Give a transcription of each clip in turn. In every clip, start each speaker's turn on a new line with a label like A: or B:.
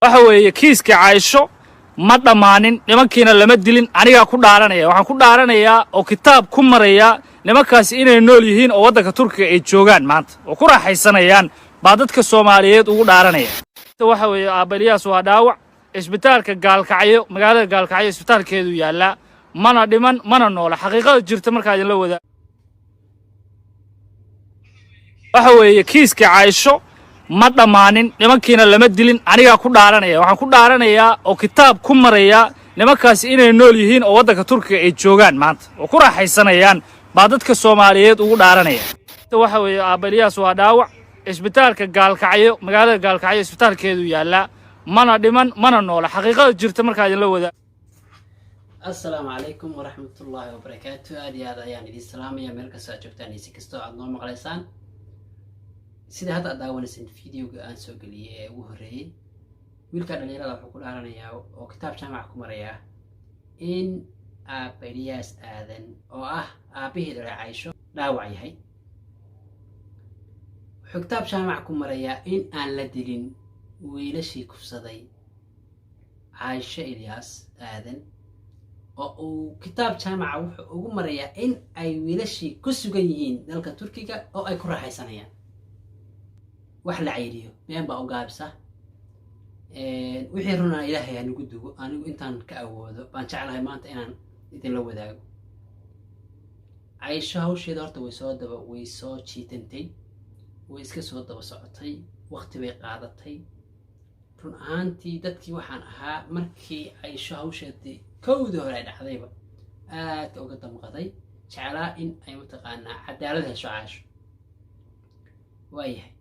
A: waxa weeye kiiska Caaisho ma dhamaanin nimankiina lama dilin aniga ku dhaaranaya waxaan ku dhaaranayaa oo kitaab ku maraya nimankaas inay nool yihiin oo wadanka Turkiga ay joogaan maanta oo ku raaxaysanayaan baa dadka Soomaaliyeed ugu dhaaranaya waxa weeye Aabaliyaas waa dhaawac isbitaalka Gaalkacyo magaalada Gaalkacyo isbitaalkeedu yaala mana dhiman mana nool xaqiiqada jirta marka ay la wada waxa weeye kiiska Caaisho ma dhamaanin nimankiina lama dilin aniga ku dhaaranaya waxaan ku dhaaranayaa oo kitaab ku maraya nimankaas inay nool yihiin oo wadanka Turkiga ay joogaan maanta oo ku raaxaysanayaan baa dadka Soomaaliyeed ugu dhaaranaya waxa weeye Aabaliyaas waa dhaawac isbitaalka Gaalkacyo magaalada Gaalkacyo isbitaalkeedu yaala mana dhiman mana nool xaqiiqada jirta marka ay la wada
B: السلام عليكم ورحمة الله وبركاته. أدي هذا يعني السلام يا ملك ساجبتني سكستو عضنا مقلسان. سيد هذا داون سن فيديو عن سوق اللي وهري. ويلكن اللي لا حقول أنا يا وكتاب جامعكم ريا. إن أبرياس آذن أو أبيه دري عايشة لا وعي هاي. وكتاب جامعكم ريا إن أن لدلين ويلشي كفصدي. عايشة إلياس آذن. oo kitaab jaamaca wuxuu ugu marayaa in ay wiilashii ku sugan yihiin dalka Turkiga oo ay ku raaxaysanayaan wax la cayriyo been baa u gaabisa wixii runaa Ilaahay anigu dugo anigu intaan ka awoodo baan jeclahay maanta inaan idin la wadaago Aisha hawsheeda horta way soo jiitantay way iska soo daba socotay waqti bay qaadatay run ahaantii dadkii waxaan ahaa markii Aisha hawsheedii كودو هلا دحديبا aad uga damqaday jeclaa in ay mataqaanaa cadaalad hesho Caaisho waayahay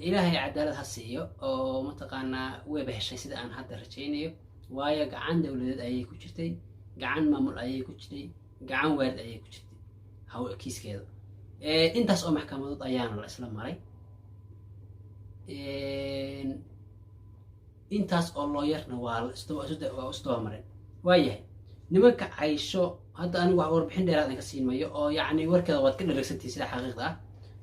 B: Ilaahay cadaalad ha siiyo oo mataqaanaa way bahashay sida aan hadda rajaynayo waayo gacan dawladeed ayay ku jirtay gacan maamul ayay ku jirtay gacan waalid ayay ku jirtay haw kiiskeeda intaas oo maxkamadood ayaan la isla maray intaas oo looyarna waa isdaba maray waayahay nimanka Caaisho hadda anigu wax warbixin dheeraad aan ka siinmayo oo yacni warkeeda waad ka dharagsantii sida xaqiiqda ah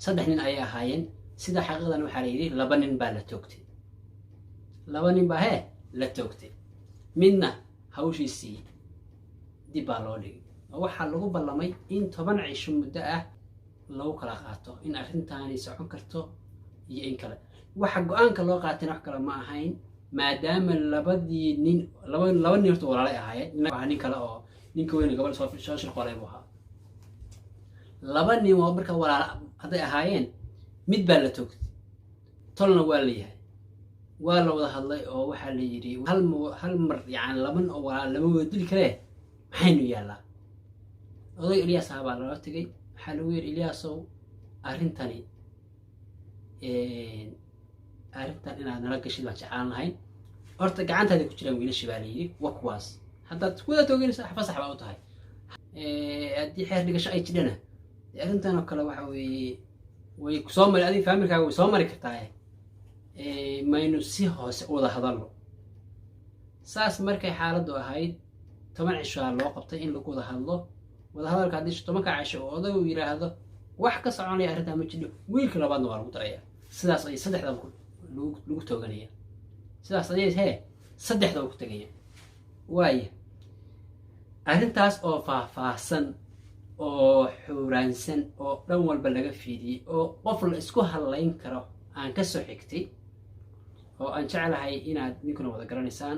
B: saddex nin ay ahaayeen sida xaqiiqdan waxa la yiri laba nin baa la toogtay midna hawshiisii dib baa loo dhigay waxa lagu ballamay in 10 cisho muddo ah lagu kala qaato in arrintaani socon karto iyo in kale waxa go'aanka loo qaatay wax kale ma ahayn maadaama labadii nin laba nin horta walaalay ahaayeen nin kale oo ninka weyn gabadh soo shaqaalay buu ahaa laba nin oo marka walaal haday ahaayeen mid baa la toogtay tolna waa la yahay waa la wada hadlay oo waxa la yiri hal mar yaan laban oo walaal lama wada dili kare maxaynu yaalaa oday Ilyas baa la tagay waxa lagu yiri Ilyasow arrintan inaad nala gashid baan jeclaan lahayn horta gacantaada ku jiraan wiilasha baa la yiri waa kuwaas haddaad wada toogaysa fasax baa u tahay haddii xeer dhigasho ay jirana arrintan oo kale waxa weeye way ku soo mari adiga familkaaga way soo mari kartaa maynu si hoose u wada hadalno saas markay xaaladdu ahayd 10 cisho loo qabtay in lagu wada hadlo wada hadalka haddii 10 ka cisho oo odagu yiraahdo wax ka soconaya arrintan ma jiro wiilka labaadna waa lagu darayaa sidaas ay saddexdan lagu tooganaya sidaas ayay saddexda ku tagaya waay arrintaas oo faahfaahsan oo xuraansan oo dhan walba laga fiidiyay oo qof la isku halayn karo aan ka soo xigtay oo aan jeclahay inaad ninkuna wada garanaysaan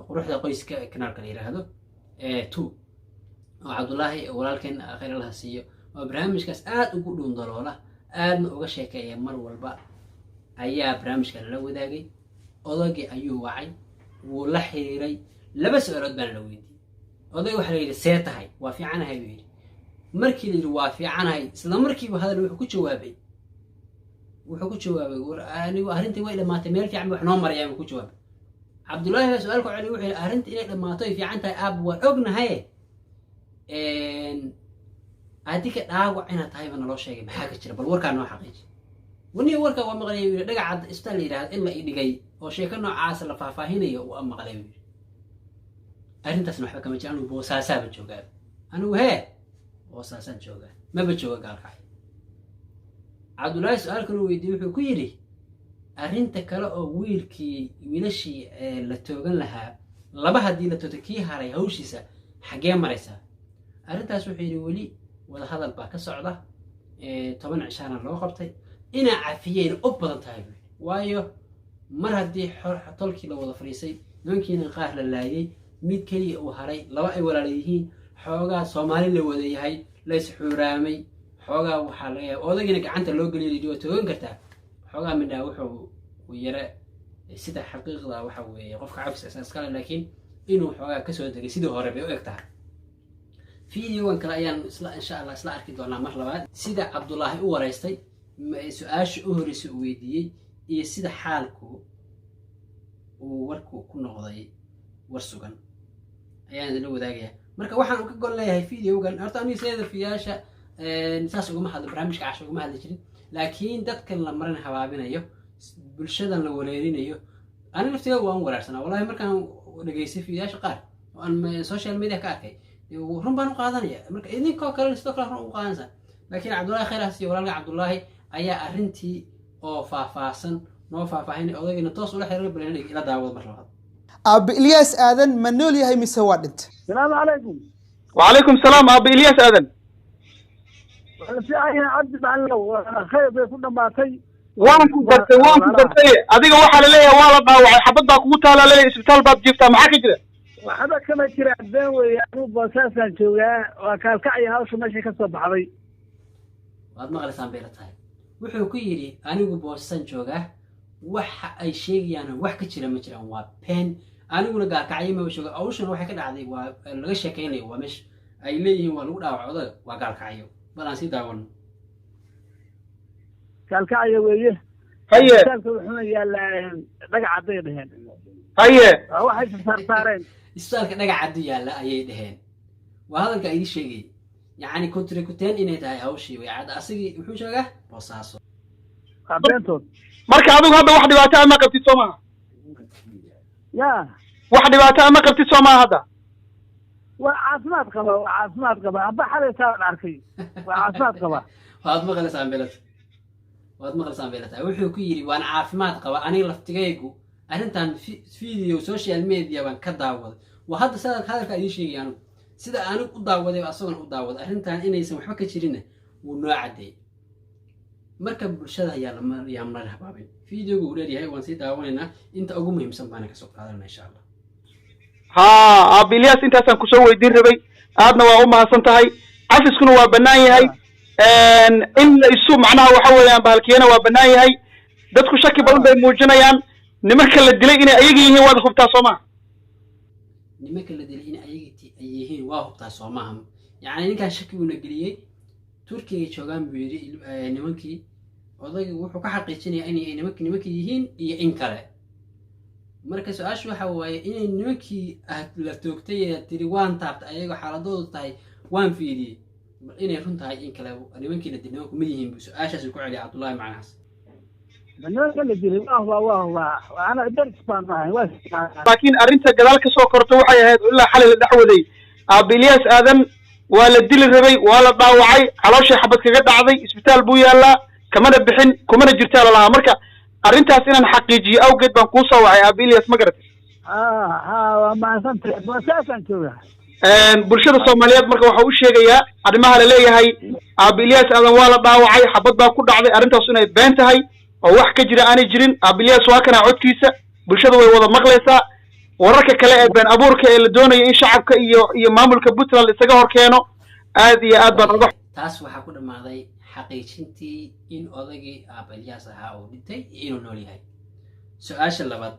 B: quruxda qoyska kanaalka la yiraahdo 2 oo Cabdullaahi walaalkeen khayr Allah siiyo oo barnaamijkaas aad ugu dhuun daloola aadna uga sheekeeya mar walba ayaa barnaamijkan la wadaagay odagii ayuu wacay wuu la xiriiray laba su'aalood baan la weydiiyay oday waxa la yiri see tahay waa fiicanahay buu yiri markii la yiri waa fiicanahay isla markiiba hadal wuxuu ku jawaabay war anigu arrintii way dhamaatay meel fiican wax noo marayay ku jawaabay Cabdullaahi su'aalku cali wuxuu arrintii inay dhamaato ay fiican tahay aab waan ognahay adiga dhaawac inaad tahay baan loo sheegay maxaa ka jira bal warkaan noo xaqiiji wani warka waa maqlay dhagaca isbitaal yiraahdo in la dhigay oo sheeko noocaas la faahfaahinayo oo maqlay arrintaasna waxba kama jiraan oo boosaasaba joogaa anigu boosaasan joogaa ma ba jooga Gaalkacyo Cabdullaahi su'aalkan uu weydiiyay wuxuu ku yiri arrinta kale oo wiilashii la toogan lahaa laba haddii la toogto kii haray hawshiisa xaggee maraysaa arrintaas wuxuu yidhi weli wada hadal baa ka socda 10 cishaana loo qabtay inaa cafiyeen u badan tahay waayo mar haddii tolkii la wada fadhiisay nimankiina qaar la laayay mid keliya uu haray laba ay walaala yihiin xoogaa Soomaali la wada yahay la isxuuraamay xoogaa waxaa laga yaabaa odagina gacanta loo geliyay waa toogan kartaa xoogaa midna wuxuu yara sida xaqiiqda waxa weeye qofka cabsi asaas kale laakiin inuu xoogaa ka soo degay sidii hore bay u egtahay fiidiyowan kale ayaan insha Allah isla arki doonaa mar labaad sida Cabdullaahi u wareystay su'aasha u horeysay uu weydiiyey iyo sida xaalku uu warku ku noqday war sugan ayaan idin wadaagayaa marka waxaan ka gol leeyahay fiidiyogan horta aniga sayda fiyaasha saas uga hadlo barnaamijka casho uga hadli jirin laakiin dadkan la marin habaabinayo bulshadan la wareerinayo aniga naftiga waan waraarsanaa wallahi markaan dhageystay fiyaasha qaar oo aan social media ka arkay run baan u qaadanaya marka idinkoo kale sidoo kale run u qaadanaysa laakiin Cabdullaahi khayraas iyo walaalka Cabdullaahi ayaa arrintii oo faahfaahsan noo faahfaahinay odagina toos ula xiriir baleenay ila daawado mar labaad
C: Abi Ilyas Aadan ma nool yahay mise waa dhintay
D: السلام عليكم
E: وعليكم السلام أبو إلياس آدم
D: في أي عبد الله خير كنا ماتي
E: وانكو درتي أديك واحد ليه والله حبضنا كوتا لا ليه إسبتال باب جفتا معك كده
D: وحدا كما كرا داوي يعني باساسا جوغا وكان كعي هاوش ماشي كسب حبي
B: waad maqlaysaan bay la tahay wuxuu ku yiri anigu boosan jooga waxa ay sheegayaan wax ka jira ma jiraan waa pen aniguna gaalkacyo ma jooga awshan waxa ka dhacday waa laga sheekeynay waa meesh ay leeyihiin waa lagu dhaawacdo waa gaalkacyo balan si daawan
D: كعي ويه
E: هيا
D: كان وحنا يلا دغ عدي دهين
E: هيا
D: واحد صارين
B: isbitaalka dhagax cad yaala ayay dhaheen waa hadalka ay sheegay yaani kuteen inay tahay hawshii way cad asigi wuxuu sheegaa boosaaso
D: قابلتون
E: marka adigu hadda wax dhibaato ama qabtid Soomaa
D: يا
E: wax dhibaato ama qabtid Soomaa hadda
D: وعاصمات قبا ابا حدا صار عارفين وعاصمات قبا
B: waad maqlaysaan beelata wuxuu ku yiri waan caafimaad qaba aniga laftigaygu arrintan video social media baan ka daawaday waa hadda sadar hadalka ay sheegayaan sida aan u daawaday asagan u daawaday arrintan inaysan waxba ka jirin wuu noo cadeey marka bulshada ayaa la mar habaabin videogu uu leeyahay waan si daawanaynaa inta ugu muhiimsan baan ka soo qaadanaa insha Allah
E: ها أبو إلياس أنت أصلا كسوي دين ربي أدنى وأمها سنتهاي عفس كنا وبناي هاي إن السوق معناها وحول يعني بالكينا وبناي هاي دتكو شكل بدل بموجنا يعني نمك اللي دلي إن أيجي هي واضح بتاع صوما
B: nimanka la dilay in ay yihiin waa hubtaa Soomaaham yaani ninka shaki uu nageliyay Turkiga joogan buu yiri nimankii odaygu wuxuu ka xaqiijinaya in ay nimankii yihiin iyo in kale marka su'aashu waxa waaye in nimankii la toogtay tiri waan taabtay ayaga xaaladoodu tahay waan fiiriyay inay run tahay in kale nimankii la dilay kuma yihiin su'aashaas ku celi Cabdullaahi macnaas
D: بنوك اللي جري واه وانا درت فاهمها
E: لكن أرنت جدال كسو كرتو وحي هاد إلا حل الدعوة دي أبو إلياس آدم ولا الدل الربي ولا ضاوعي على شيء حبت كجد عضي إسبتال بويا لا كمان بحن كمان جرتال الله مركا أرنت أسينا حقيقي أو قد بنقوصة وعي أبو إلياس مقرت
D: ما سنت باساسا جوغا
E: bulshada Soomaaliyeed marka waxa uu sheegaya arrimaha la leeyahay Abu Ilyas Aadan waa la dhaawacay xabad baa ku dhacday arrintaas inay been tahay oo wax ka jira aanay jirin Abu Ilyas waa kana codkiisa bulshada way wada maqlaysaa wararka kale ee been abuurka ee la doonayo in shacabka iyo maamulka Puntland isaga hor keeno aad iyo aad baan uga
B: taas waxa ku dhamaaday xaqiijintii in odagii Abu Ilyas ahaa uu dhintay inuu nool yahay su'aasha labaad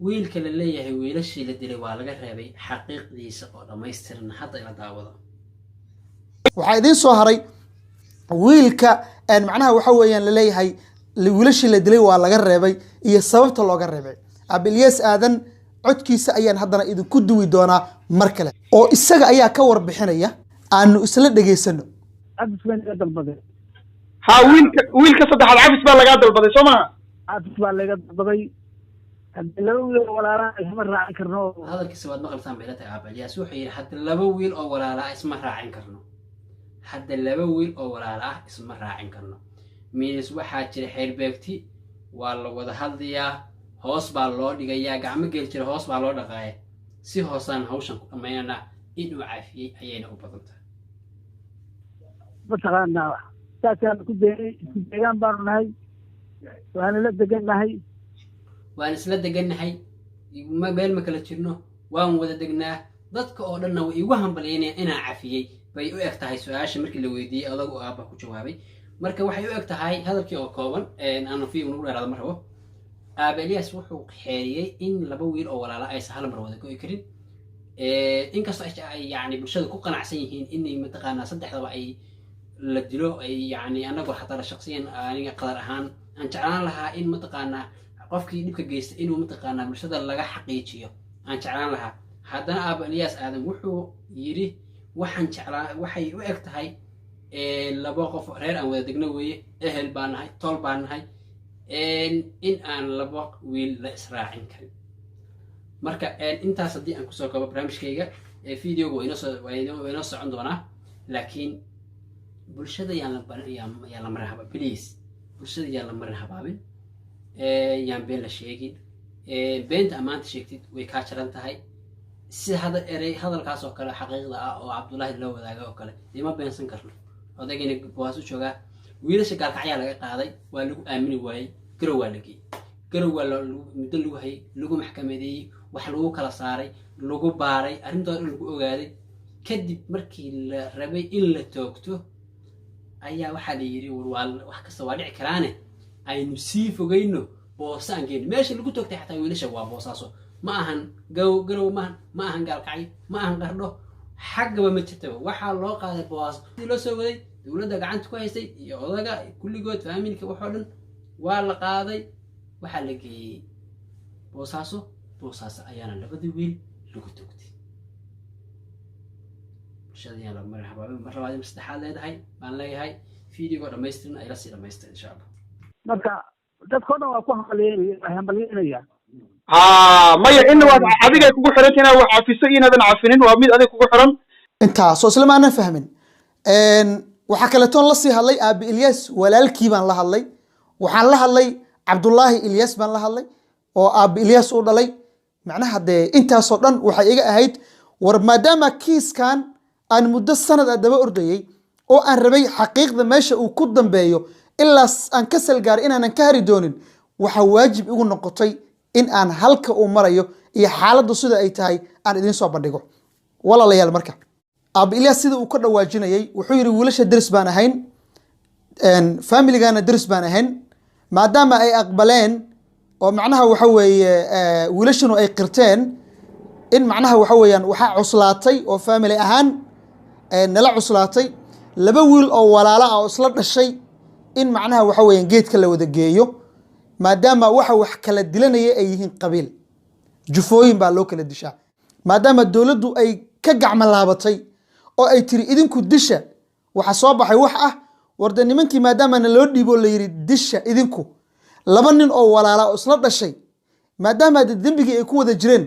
B: wiilka la leeyahay wiilashii la dilay waa laga reebay xaqiiqdiisa oo dhameystiran hadda ila daawado
C: waxa idin soo haray wiilka macnaha waxa weeyaan la leeyahay wiilashii la dilay waa laga reebay iyo sababta looga reebay Abu Ilyas Aadan codkiisa ayaan haddana idinku duwi doonaa mar kale oo isaga ayaa ka warbixinaya aanu isla dhageysano
D: عبد وين dalbaday
E: ha wiilka saddexaad cabis baa laga dalbaday Soomaa
D: عبد baa laga dalbaday laba wiil oo walaala isma raacin karno
B: hadalkiisa waad maqaltaan beelata Abu Ilyas wuxuu yiri hadda laba wiil oo walaala ah isma raacin karno hadda laba wiil oo walaala ah isma raacin karno miis waxa jira xeer beegti waa la wada hadlayaa hoos baa loo dhigayaa gacmo geli jira hoos baa loo dhaqaaya si hoosaan hawshan ku dhammaynana inuu caafiyey ayayna u badan tahay
D: mataqaanaa saasaan ku deegaan baanu nahay waana la degannahay
B: waan isla degannahay meel ma kala jirno waan wada degnaa dadka oo dhanna way igu hambalyeynayaan inaan cafiyey bay u eg tahay su-aasha markii la weydiiyey odagu aabba ku jawaabay marka waxay u eg tahay hadalkii oo kooban aanu fi ugu dheeraado ma rabo aaba Elias wuxuu xeeriyey in laba wiil oo walaala aysan hal mar wada go'i karin inkastoo ay yani bulshada ku qanacsan yihiin inay mataqaanaa saddexdaba ay la dilo ay yani anagoo xataa shakhsiyan aniga qadar ahaan aan jeclaan lahaa in mataqaanaa qofkii dhibka geysta inuu mataqaanaa bulshada laga xaqiijiyo aan jeclaan lahaa haddana aaba Elias aadan wuxuu yidhi waxay u eg tahay laba qof reer aan wada degno weeye ehel baan nahay tol baan nahay in aan laba wiil la israacin karin marka intaas haddii aan kusoo kabo barnaamijkayga videoga waa inoo socon doonaa laakiin bulshada yaan la marin haba please bulshada yaan la marin habaabin yaan been la sheegin beenta ammaanta sheegtid way kaa jaran tahay si hadalkaas oo kale xaqiiqda ah oo Cabdullaahi loo wadaaga oo kale ima beensan karno odagayna boos u joogaa wiilasha gaalkacyaa laga qaaday waa lagu aamini waayey garow waa la geeyey garow waa muddo lagu hayay lagu maxkamadeeyey wax lagu kala saaray lagu baaray arrintooda lagu ogaaday kadib markii la rabay in la toogto ayaa waxaa la yidhi wax kasta waa dhici karaane aynu sii fogayno boosaan geyn meesha lagu toogtay xataa wiilasha waa boosaaso ma ahan garow ma ahan gaalkacyo ma ahan qardho xaggaba ma jirtaba waxaa loo qaaday boos loo soo waday dowladda gacanta ku haystay iyo odaga kulligood faamilka waxoo dhan waa la qaaday waxaa la geeyey boosaaso ayaana labadii wiil lagu toogtay bulshada yaan la marin habaabin mar labaad saddexaad leedahay baan leeyahay videoga dhammaystirin ay la sii dhammaystir insha allah
D: marka dadkao dhan waa ku hambalyeynaya
E: maya in waad adigay kugu xirantahay inaad wax cafiso inaadan cafinin waa mid adig kugu xiran
C: intaasoo isla maanan fahmin waxaa kaletoon la sii hadlay aabi Elias walaalkii baan la hadlay waxaan la hadlay Cabdullaahi Elias baan la hadlay oo aabi Elias uu dhalay macnaha dee intaasoo dhan waxay iga ahayd war maadaama kiiskan aan muddo sanad daba ordayay oo aan rabay xaqiiqda meesha uu ku dambeeyo ilaa aan ka salgaar inaanan ka hari doonin waxa waajib igu noqotay in aan halka uu marayo iyo xaaladdu sida ay tahay aan idin soo bandhigo walaalayaal marka aabi Elias sida uu ka dhawaajinayay wuxuu yiri wiilasha daris baan ahayn familigana daris baan ahayn maadaama ay aqbaleen oo macnaha waxa weeye wiilashanu ay qirteen in macnaha waxa weeyaan waxa cuslaatay oo family ahaan nala cuslaatay laba wiil oo walaala ah oo isla dhashay in macnaha waxa weeyaan geedka la wada geeyo maadaama waxa wax kala dilanaya ay yihiin qabiil jufooyin baa loo kala dishaa maadaama dawladdu ay ka gacmo laabatay oo ay tiri idinku disha waxa soo baxay wax ah warda nimankii maadaama loo dhiibo la yiri disha idinku laba nin oo walaala oo isla dhashay maadaama dambigii ay ku wada jireen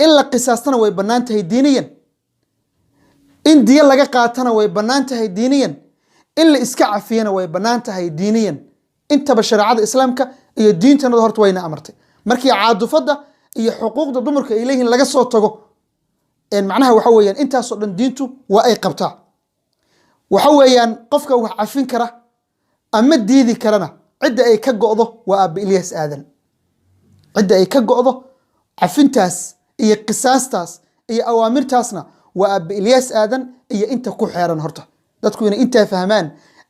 C: in la qisaastana way bannaan tahay diiniyan in diya laga qaatana way bannaan tahay diiniyan in la iska cafiyana way bannaan tahay diiniyan intaba shariicada islaamka iyo diintanada horta wayna amartay markii caadufada iyo xuquuqda dumarka ay leeyihiin laga soo tago macnaha waxa weeyaan intaasoo dhan diintu waa ay qabtaa waxa weeyaan qofka wax cafin kara ama diidi karana cidda ay ka go'do waa aabi Elias aadan cidda ay ka go'do cafintaas iyo qisaastaas iyo awaamirtaasna waa aabi Elias aadan iyo inta ku xeeran horta dadku inay inta fahmaan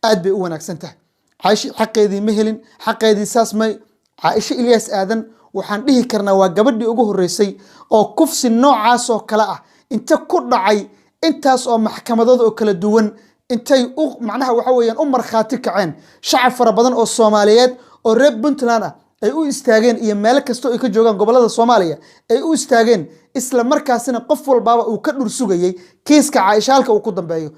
C: aad bay u wanaagsan tahay عايش حقيدي مهلين حقيدي ساس ماي عائشة إلياس آذن وحان ديه كرنا وقبدي أقوه الرئيسي أو كفس النوع عاسو كلاء انت كرنا عاي انتاس أو محكمة ضد أو كلا دوان انتاي معناها وحويا أمر خاتك عين شعب فربضان أو الصوماليات أو ريب بنتلانا ay u istaageen iyo meel kasto ay ka joogan gobolada Soomaaliya ay u istaageen isla markaasina qof walbaaba uu ka dhur sugayay kiiska Caaisha halka uu ku dambeeyo